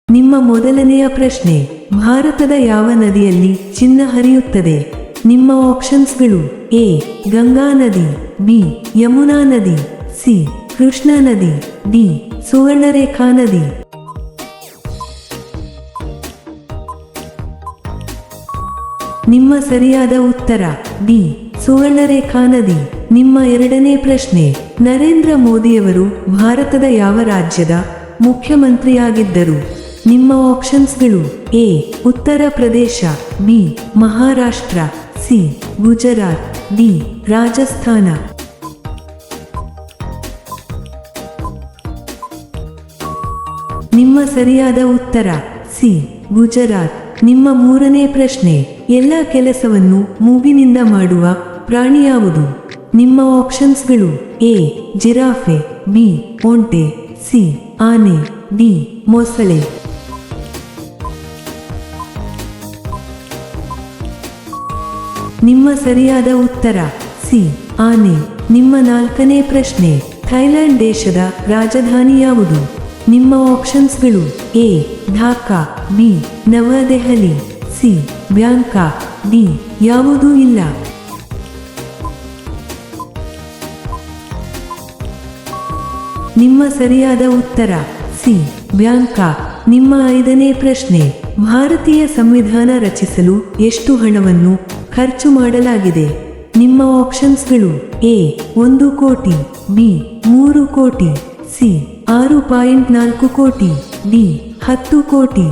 ನಿಮ್ಮ ಮೊದಲನೆಯ ಪ್ರಶ್ನೆ, ಭಾರತದ ಯಾವ ನದಿಯಲ್ಲಿ ಚಿನ್ನ ಹರಿಯುತ್ತದೆ? ನಿಮ್ಮ ಆಪ್ಷನ್ಸ್ಗಳು: ಎ ಗಂಗಾ ನದಿ, ಬಿ ಯಮುನಾ ನದಿ, ಸಿ ಕೃಷ್ಣಾ ನದಿ, ಡಿ ಸುವರ್ಣರೇಖಾ ನದಿ. ನಿಮ್ಮ ಸರಿಯಾದ ಉತ್ತರ ಡಿ ಸುವರ್ಣರೇಖಾ ನದಿ. ನಿಮ್ಮ ಎರಡನೇ ಪ್ರಶ್ನೆ, ನರೇಂದ್ರ ಮೋದಿಯವರು ಭಾರತದ ಯಾವ ರಾಜ್ಯದ ಮುಖ್ಯಮಂತ್ರಿಯಾಗಿದ್ದರು? ನಿಮ್ಮ ಆಪ್ಷನ್ಸ್ಗಳು: A Uttar Pradesh, B Maharashtra, C Gujarat, D Rajasthan. ನಿಮ್ಮ ಸರಿಯಾದ ಉತ್ತರ ಸಿ ಗುಜರಾತ್. ನಿಮ್ಮ ಮೂರನೇ ಪ್ರಶ್ನೆ, ಎಲ್ಲ ಕೆಲಸವನ್ನು ಮೂಗಿನಿಂದ ಮಾಡುವ ಪ್ರಾಣಿ ಯಾವುದು? ನಿಮ್ಮ ಆಪ್ಷನ್ಸ್ಗಳು: ಎ ಜಿರಾಫೆ, ಬಿ ಒಂಟೆ, ಸಿ ಆನೆ, ಡಿ ಮೊಸಳೆ. ನಿಮ್ಮ ಸರಿಯಾದ ಉತ್ತರ ಸಿ ಆನೆ. ನಿಮ್ಮ ನಾಲ್ಕನೇ ಪ್ರಶ್ನೆ, ಥೈಲ್ಯಾಂಡ್ ದೇಶದ ರಾಜಧಾನಿ ಯಾವುದು? ನಿಮ್ಮ ಆಪ್ಷನ್ಸ್ಗಳು: ಎ ಢಾಕಾ, ಬಿ ನವದೆಹಲಿ, ಸಿ ಬ್ಯಾಂಕಾಕ್, ಡಿ ಯಾವುದೂ ಇಲ್ಲ. ನಿಮ್ಮ ಸರಿಯಾದ ಉತ್ತರ ಸಿ ಬ್ಯಾಂಕಾಕ್. ನಿಮ್ಮ ಐದನೇ ಪ್ರಶ್ನೆ, ಭಾರತೀಯ ಸಂವಿಧಾನ ರಚಿಸಲು ಎಷ್ಟು ಹಣವನ್ನು ಖರ್ಚು ಮಾಡಲಾಗಿದೆ? ನಿಮ್ಮ ಆಪ್ಷನ್ಸ್ಗಳು: ಎ 1 ಕೋಟಿ, ಬಿ 3 ಕೋಟಿ, ಸಿ 6.4 ಕೋಟಿ, ಡಿ 10 ಕೋಟಿ.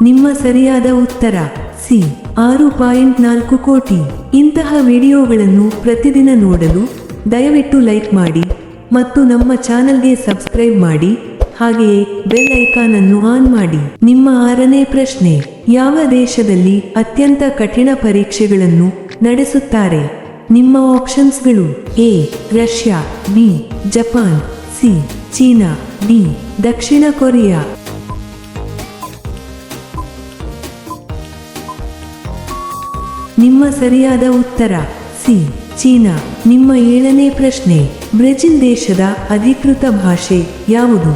ನಿಮ್ಮ ಸರಿಯಾದ ಉತ್ತರ ಸಿ 6.4 ಕೋಟಿ. ಇಂತಹ ವಿಡಿಯೋಗಳನ್ನು ಪ್ರತಿದಿನ ನೋಡಲು ದಯವಿಟ್ಟು ಲೈಕ್ ಮಾಡಿ ಮತ್ತು ನಮ್ಮ ಚಾನಲ್ಗೆ ಸಬ್ಸ್ಕ್ರೈಬ್ ಮಾಡಿ, ಹಾಗೆಯೇ ಬೆಲ್ ಐಕಾನ್ ಅನ್ನು ಆನ್ ಮಾಡಿ. ನಿಮ್ಮ ಆರನೇ ಪ್ರಶ್ನೆ, ಯಾವ ದೇಶದಲ್ಲಿ ಅತ್ಯಂತ ಕಠಿಣ ಪರೀಕ್ಷೆಗಳನ್ನು ನಡೆಸುತ್ತಾರೆ? ನಿಮ್ಮ ಆಪ್ಷನ್ಸ್ಗಳು: A Russia, B Japan, C China, D ದಕ್ಷಿಣ ಕೊರಿಯಾ. ನಿಮ್ಮ ಸರಿಯಾದ ಉತ್ತರ ಸಿ ಚೀನಾ. ನಿಮ್ಮ ಏಳನೇ ಪ್ರಶ್ನೆ, ಬ್ರೆಜಿಲ್ ದೇಶದ ಅಧಿಕೃತ ಭಾಷೆ ಯಾವುದು?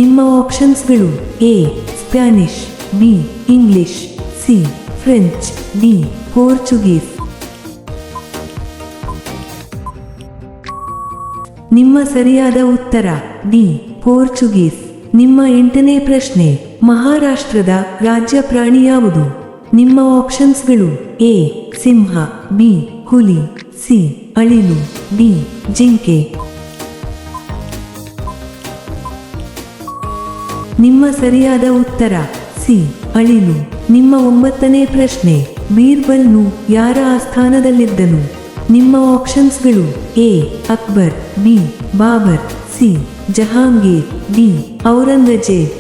ನಿಮ್ಮ ಆಪ್ಷನ್ಸ್ಗಳು: A Spanish, B English, C French, D Portuguese. ನಿಮ್ಮ ಸರಿಯಾದ ಉತ್ತರ ಡಿ ಪೋರ್ಚುಗೀಸ್. ನಿಮ್ಮ ಎಂಟನೇ ಪ್ರಶ್ನೆ, ಮಹಾರಾಷ್ಟ್ರದ ರಾಜ್ಯ ಪ್ರಾಣಿ ಯಾವುದು? ನಿಮ್ಮ ಆಪ್ಷನ್ಸ್ಗಳು: ಎ ಸಿಂಹ, ಬಿ ಹುಲಿ, ಸಿ ಅಳಿಲು, ಡಿ ಜಿಂಕೆ. ನಿಮ್ಮ ಸರಿಯಾದ ಉತ್ತರ ಸಿ ಅಳಿಲು. ನಿಮ್ಮ ಒಂಬತ್ತನೇ ಪ್ರಶ್ನೆ, ಬೀರ್ಬಲ್ನು ಯಾರ ಆಸ್ಥಾನದಲ್ಲಿದ್ದನು? ನಿಮ್ಮ ಆಪ್ಷನ್ಸ್ಗಳು: A Akbar, B Babar, C Jahangir, D Aurangzeb.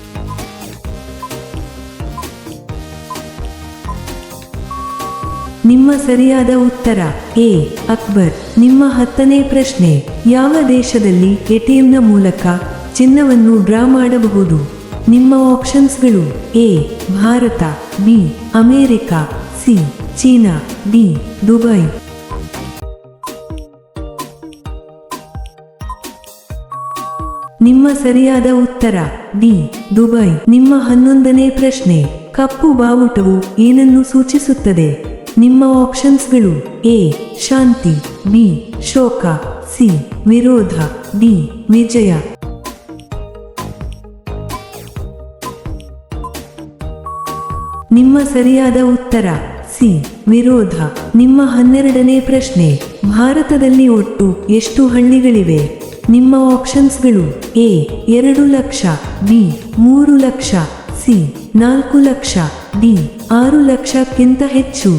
ನಿಮ್ಮ ಸರಿಯಾದ ಉತ್ತರ ಎ ಅಕ್ಬರ್. ನಿಮ್ಮ 10ನೇ ಪ್ರಶ್ನೆ, ಯಾವ ದೇಶದಲ್ಲಿ ಎಟಿಎಂನ ಮೂಲಕ ಚಿನ್ನವನ್ನು ಡ್ರಾ ಮಾಡಬಹುದು? ನಿಮ್ಮ ಆಪ್ಷನ್ಸ್ಗಳು: A Bharat, B America, C China, D Dubai. ನಿಮ್ಮ ಸರಿಯಾದ ಉತ್ತರ ಡಿ ದುಬೈ. ನಿಮ್ಮ 11ನೇ ಪ್ರಶ್ನೆ, ಕಪ್ಪು ಬಾವುಟವು ಏನನ್ನು ಸೂಚಿಸುತ್ತದೆ? ನಿಮ್ಮ ಆಪ್ಷನ್ಸ್ಗಳು: ಎ ಶಾಂತಿ, ಬಿ ಶೋಕ, ಸಿ ವಿರೋಧ, ಡಿ ವಿಜಯ. ನಿಮ್ಮ ಸರಿಯಾದ ಉತ್ತರ ಸಿ ವಿರೋಧ. ನಿಮ್ಮ 12ನೇ ಪ್ರಶ್ನೆ, ಭಾರತದಲ್ಲಿ ಒಟ್ಟು ಎಷ್ಟು ಹಳ್ಳಿಗಳಿವೆ? ನಿಮ್ಮ ಆಪ್ಷನ್ಸ್ಗಳು: A 2 lakh, B 3 lakh, C 4 lakh, D 6 ಲಕ್ಷಕ್ಕಿಂತ ಹೆಚ್ಚು.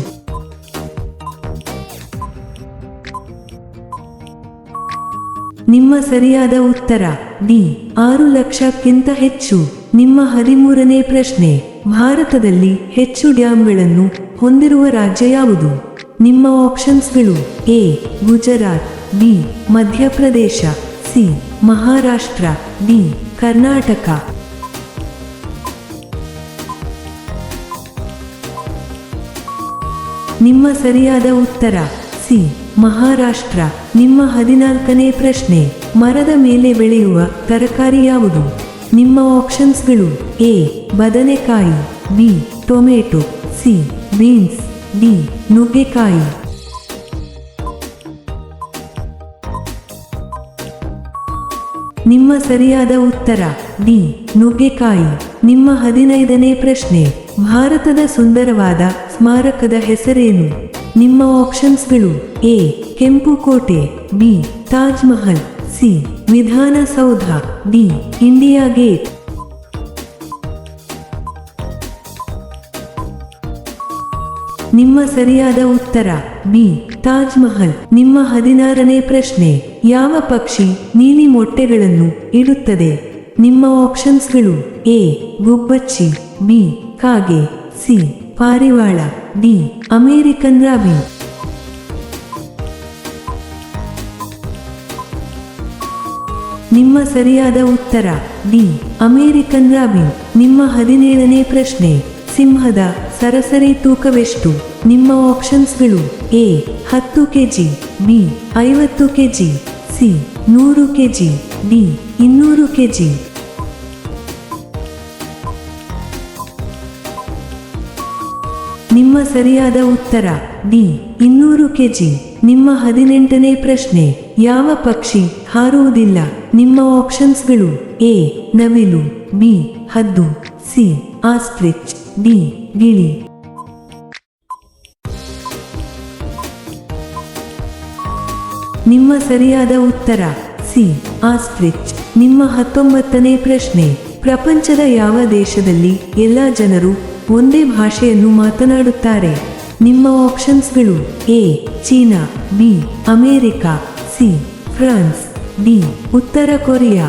ನಿಮ್ಮ ಸರಿಯಾದ ಉತ್ತರ ಡಿ 6 ಲಕ್ಷಕ್ಕಿಂತ ಹೆಚ್ಚು. ನಿಮ್ಮ 13ನೇ ಪ್ರಶ್ನೆ, ಭಾರತದಲ್ಲಿ ಹೆಚ್ಚು ಡ್ಯಾಂಗಳನ್ನು ಹೊಂದಿರುವ ರಾಜ್ಯ ಯಾವುದು? ನಿಮ್ಮ ಆಪ್ಷನ್ಸ್ಗಳು: A Gujarat, B Madhya Pradesh, C Maharashtra, D Karnataka. ನಿಮ್ಮ ಸರಿಯಾದ ಉತ್ತರ ಸಿ ಮಹಾರಾಷ್ಟ್ರ. ನಿಮ್ಮ 14ನೇ ಪ್ರಶ್ನೆ, ಮರದ ಮೇಲೆ ಬೆಳೆಯುವ ತರಕಾರಿ ಯಾವುದು? ನಿಮ್ಮ ಆಪ್ಷನ್ಸ್ಗಳು: ಎ ಬದನೆಕಾಯಿ, B tomato, C beans, D ನುಗ್ಗೆಕಾಯಿ. ನಿಮ್ಮ ಸರಿಯಾದ ಉತ್ತರ ಡಿ ನುಗ್ಗೆಕಾಯಿ. ನಿಮ್ಮ 15ನೇ ಪ್ರಶ್ನೆ: ಭಾರತದ ಸುಂದರವಾದ ಸ್ಮಾರಕದ ಹೆಸರೇನು? ನಿಮ್ಮ ಆಪ್ಷನ್ಸ್ಗಳು: ಎ ಕೆಂಪು ಕೋಟೆ, B Taj Mahal, C Vidhana Soudha, D India gate. ನಿಮ್ಮ ಸರಿಯಾದ ಉತ್ತರ ಬಿ ತಾಜ್ ಮಹಲ್. ನಿಮ್ಮ 16ನೇ ಪ್ರಶ್ನೆ: ಯಾವ ಪಕ್ಷಿ ನೀಲಿ ಮೊಟ್ಟೆಗಳನ್ನು ಇಡುತ್ತದೆ? ನಿಮ್ಮ ಆಪ್ಷನ್ಸ್ಗಳು: ಎ ಗುಬ್ಬಚ್ಚಿ, ಬಿ ಕಾಗೆ, ಸಿ ಪಾರಿವಾಳ, ಡಿ ಅಮೇರಿಕನ್ ರಾಬಿನ್. ನಿಮ್ಮ ಸರಿಯಾದ ಉತ್ತರ ಡಿ ಅಮೇರಿಕನ್ ರಾಬಿನ್. ನಿಮ್ಮ 17ನೇ ಪ್ರಶ್ನೆ: ಸಿಂಹದ ಸರಾಸರಿ ತೂಕವೆಷ್ಟು? ನಿಮ್ಮ ಆಪ್ಷನ್ಸ್ಗಳು: A 10 KG, B 50 KG, C 100 KG, D 200 KG. ನಿಮ್ಮ ಸರಿಯಾದ ಉತ್ತರ ಡಿ 200 ಕೆಜಿ. ನಿಮ್ಮ 18ನೇ ಪ್ರಶ್ನೆ: ಯಾವ ಪಕ್ಷಿ ಹಾರುವುದಿಲ್ಲ? ನಿಮ್ಮ ಆಪ್ಷನ್ಸ್ಗಳು: ಎ ನವಿಲು, ಬಿ ಹದ್ದು, ಸಿ ಆಸ್ಟ್ರಿಚ್, ಡಿ ಗಿಳಿ. ನಿಮ್ಮ ಸರಿಯಾದ ಉತ್ತರ ಸಿ ಆಸ್ಟ್ರಿಚ್. ನಿಮ್ಮ 19ನೇ ಪ್ರಶ್ನೆ: ಪ್ರಪಂಚದ ಯಾವ ದೇಶದಲ್ಲಿ ಎಲ್ಲ ಜನರು ಒಂದೇ ಭಾಷೆಯನ್ನು ಮಾತನಾಡುತ್ತಾರೆ? ನಿಮ್ಮ ಆಪ್ಷನ್ಸ್ಗಳು: A China, B America, C France, D ಉತ್ತರ ಕೊರಿಯಾ.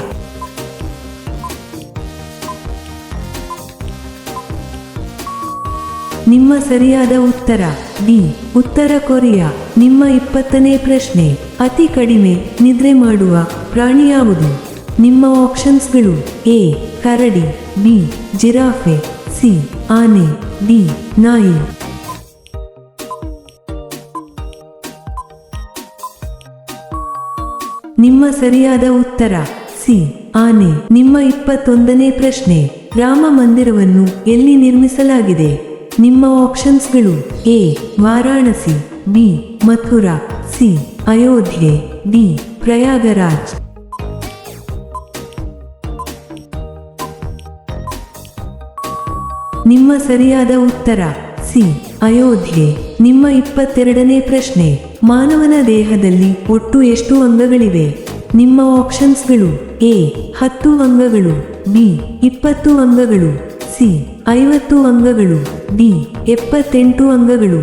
ನಿಮ್ಮ ಸರಿಯಾದ ಉತ್ತರ ಡಿ ಉತ್ತರ ಕೊರಿಯಾ. ನಿಮ್ಮ 20ನೇ ಪ್ರಶ್ನೆ: ಅತಿ ಕಡಿಮೆ ನಿದ್ರೆ ಮಾಡುವ ಪ್ರಾಣಿ ಯಾವುದು? ನಿಮ್ಮ ಆಪ್ಷನ್ಸ್ಗಳು: ಎ ಕರಡಿ, ಬಿ ಜಿರಾಫೆ, ಸಿ ಆನೆ, ಡಿ ನಾಯಿ. ನಿಮ್ಮ ಸರಿಯಾದ ಉತ್ತರ ಸಿ ಆನೆ. ನಿಮ್ಮ 21ನೇ ಪ್ರಶ್ನೆ: ರಾಮ ಮಂದಿರವನ್ನು ಎಲ್ಲಿ ನಿರ್ಮಿಸಲಾಗಿದೆ? ನಿಮ್ಮ ಆಪ್ಷನ್ಸ್ಗಳು: A Varanasi, B Mathura, C Ayodhya, D Prayagraj. ನಿಮ್ಮ ಸರಿಯಾದ ಉತ್ತರ ಸಿ ಅಯೋಧ್ಯೆ. ನಿಮ್ಮ 22ನೇ ಪ್ರಶ್ನೆ: ಮಾನವನ ದೇಹದಲ್ಲಿ ಒಟ್ಟು ಎಷ್ಟು ಅಂಗಗಳಿವೆ? ನಿಮ್ಮ ಆಪ್ಷನ್ಸ್ಗಳು: ಎ 10 ಅಂಗಗಳು, ಬಿ 20 ಅಂಗಗಳು, ಸಿ 50 ಅಂಗಗಳು, ಡಿ 78 ಅಂಗಗಳು.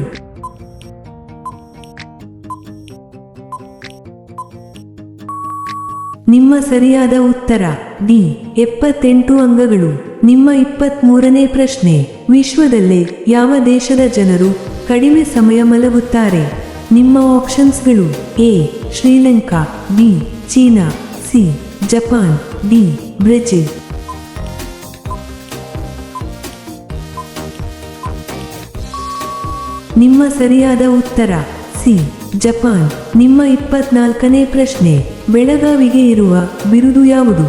ನಿಮ್ಮ ಸರಿಯಾದ ಉತ್ತರ ಡಿ 78 ಅಂಗಗಳು. ನಿಮ್ಮ 23ನೇ ಪ್ರಶ್ನೆ: ವಿಶ್ವದಲ್ಲೇ ಯಾವ ದೇಶದ ಜನರು ಕಡಿಮೆ ಸಮಯ ಮಲಗುತ್ತಾರೆ? ನಿಮ್ಮ ಆಪ್ಷನ್ಸ್ಗಳು: A Sri Lanka, B China, C Japan, D Brazil. ನಿಮ್ಮ ಸರಿಯಾದ ಉತ್ತರ ಸಿ ಜಪಾನ್. ನಿಮ್ಮ 24ನೇ ಪ್ರಶ್ನೆ: ಬೆಳಗಾವಿಗೆ ಇರುವ ಬಿರುದು ಯಾವುದು?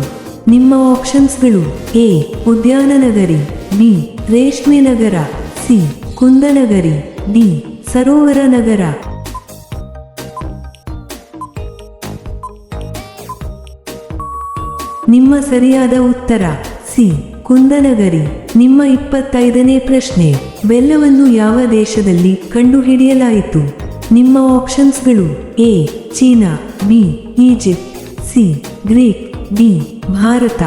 ನಿಮ್ಮ ಆಪ್ಷನ್ಸ್ಗಳು: ಎ ಉದ್ಯಾನ ನಗರಿ, ಬಿ ರೇಷ್ಮೆ ನಗರ, ಸಿ ಕುಂದನಗರಿ, ಡಿ ಸರೋವರ ನಗರ. ನಿಮ್ಮ ಸರಿಯಾದ ಉತ್ತರ ಸಿ ಕುಂದನಗರಿ. ನಿಮ್ಮ 25ನೇ ಪ್ರಶ್ನೆ: ಬೆಲ್ಲವನ್ನು ಯಾವ ದೇಶದಲ್ಲಿ ಕಂಡುಹಿಡಿಯಲಾಯಿತು? ನಿಮ್ಮ ಆಪ್ಷನ್ಸ್ಗಳು: A China, B Egypt, C Greek, D Bharat.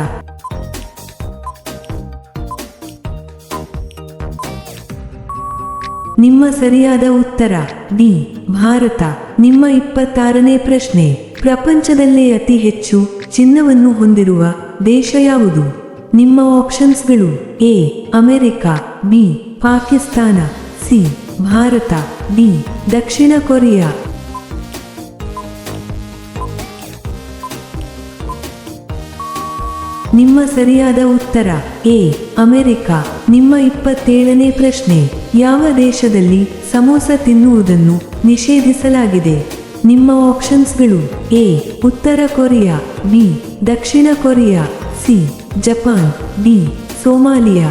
ನಿಮ್ಮ ಸರಿಯಾದ ಉತ್ತರ ಡಿ ಭಾರತ. ನಿಮ್ಮ 26ನೇ ಪ್ರಶ್ನೆ: ಪ್ರಪಂಚದಲ್ಲೇ ಅತಿ ಹೆಚ್ಚು ಚಿನ್ನವನ್ನು ಹೊಂದಿರುವ ದೇಶ ಯಾವುದು? ನಿಮ್ಮ ಆಪ್ಷನ್ಸ್ಗಳು: A America, B Pakistan, C Bharat, D ದಕ್ಷಿಣ ಕೊರಿಯಾ. ನಿಮ್ಮ ಸರಿಯಾದ ಉತ್ತರ ಎ ಅಮೆರಿಕ. ನಿಮ್ಮ 27ನೇ ಪ್ರಶ್ನೆ: ಯಾವ ದೇಶದಲ್ಲಿ ಸಮೋಸ ತಿನ್ನುವುದನ್ನು ನಿಷೇಧಿಸಲಾಗಿದೆ? ನಿಮ್ಮ ಆಪ್ಷನ್ಸ್ಗಳು: ಎ ಉತ್ತರ ಕೊರಿಯಾ, ಬಿ ದಕ್ಷಿಣ Korea, C Japan, D Somalia.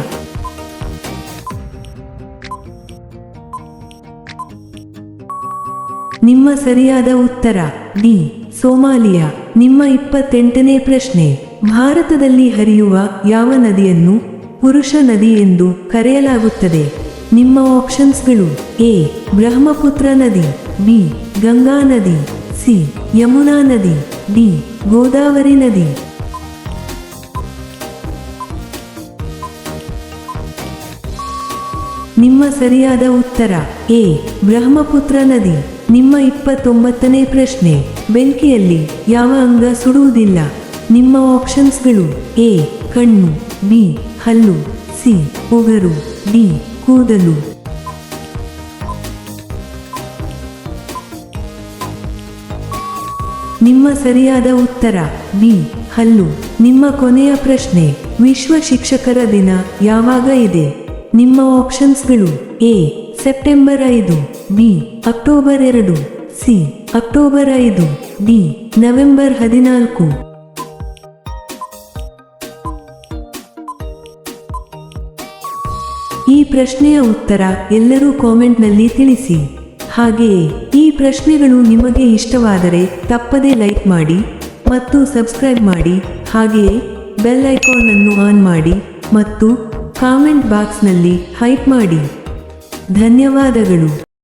ನಿಮ್ಮ ಸರಿಯಾದ ಉತ್ತರ ಡಿ ಸೋಮಾಲಿಯಾ. ನಿಮ್ಮ 28ನೇ ಪ್ರಶ್ನೆ: ಭಾರತದಲ್ಲಿ ಹರಿಯುವ ಯಾವ ನದಿಯನ್ನು ಪುರುಷ ನದಿ ಎಂದು ಕರೆಯಲಾಗುತ್ತದೆ? ನಿಮ್ಮ ಆಪ್ಷನ್ಸ್ಗಳು: ಎ ಬ್ರಹ್ಮಪುತ್ರ ನದಿ, ಬಿ ಗಂಗಾ ನದಿ, ಸಿ ಯಮುನಾ ನದಿ, ಡಿ ಗೋದಾವರಿ ನದಿ. ನಿಮ್ಮ ಸರಿಯಾದ ಉತ್ತರ ಎ ಬ್ರಹ್ಮಪುತ್ರ ನದಿ. ನಿಮ್ಮ 29ನೇ ಪ್ರಶ್ನೆ: ಬೆಂಕಿಯಲ್ಲಿ ಯಾವ ಅಂಗ ಸುಡುವುದಿಲ್ಲ? ನಿಮ್ಮ ಆಪ್ಷನ್ಸ್ಗಳು: ಎ ಕಣ್ಣು, ಬಿ ಹಲ್ಲು, ಸಿ ಉಗುರು, ಡಿ ಕೂದಲು. ನಿಮ್ಮ ಸರಿಯಾದ ಉತ್ತರ ಬಿ ಹಲ್ಲು. ನಿಮ್ಮ ಕೊನೆಯ ಪ್ರಶ್ನೆ: ವಿಶ್ವ ಶಿಕ್ಷಕರ ದಿನ ಯಾವಾಗ ಇದೆ? ನಿಮ್ಮ ಆಪ್ಷನ್ಸ್ಗಳು: A September 5, B October 2, C October 5, D November 14. ಈ ಪ್ರಶ್ನೆಯ ಉತ್ತರ ಎಲ್ಲರೂ ಕಾಮೆಂಟ್ನಲ್ಲಿ ತಿಳಿಸಿ. ಹಾಗೆಯೇ ಈ ಪ್ರಶ್ನೆಗಳು ನಿಮಗೆ ಇಷ್ಟವಾದರೆ ತಪ್ಪದೇ ಲೈಕ್ ಮಾಡಿ ಮತ್ತು ಸಬ್ಸ್ಕ್ರೈಬ್ ಮಾಡಿ. ಹಾಗೆಯೇ ಬೆಲ್ ಐಕಾನ್ ಅನ್ನು ಆನ್ ಮಾಡಿ ಮತ್ತು ಕಾಮೆಂಟ್ ಬಾಕ್ಸ್ನಲ್ಲಿ ಹೈಪ್ ಮಾಡಿ. ಧನ್ಯವಾದಗಳು.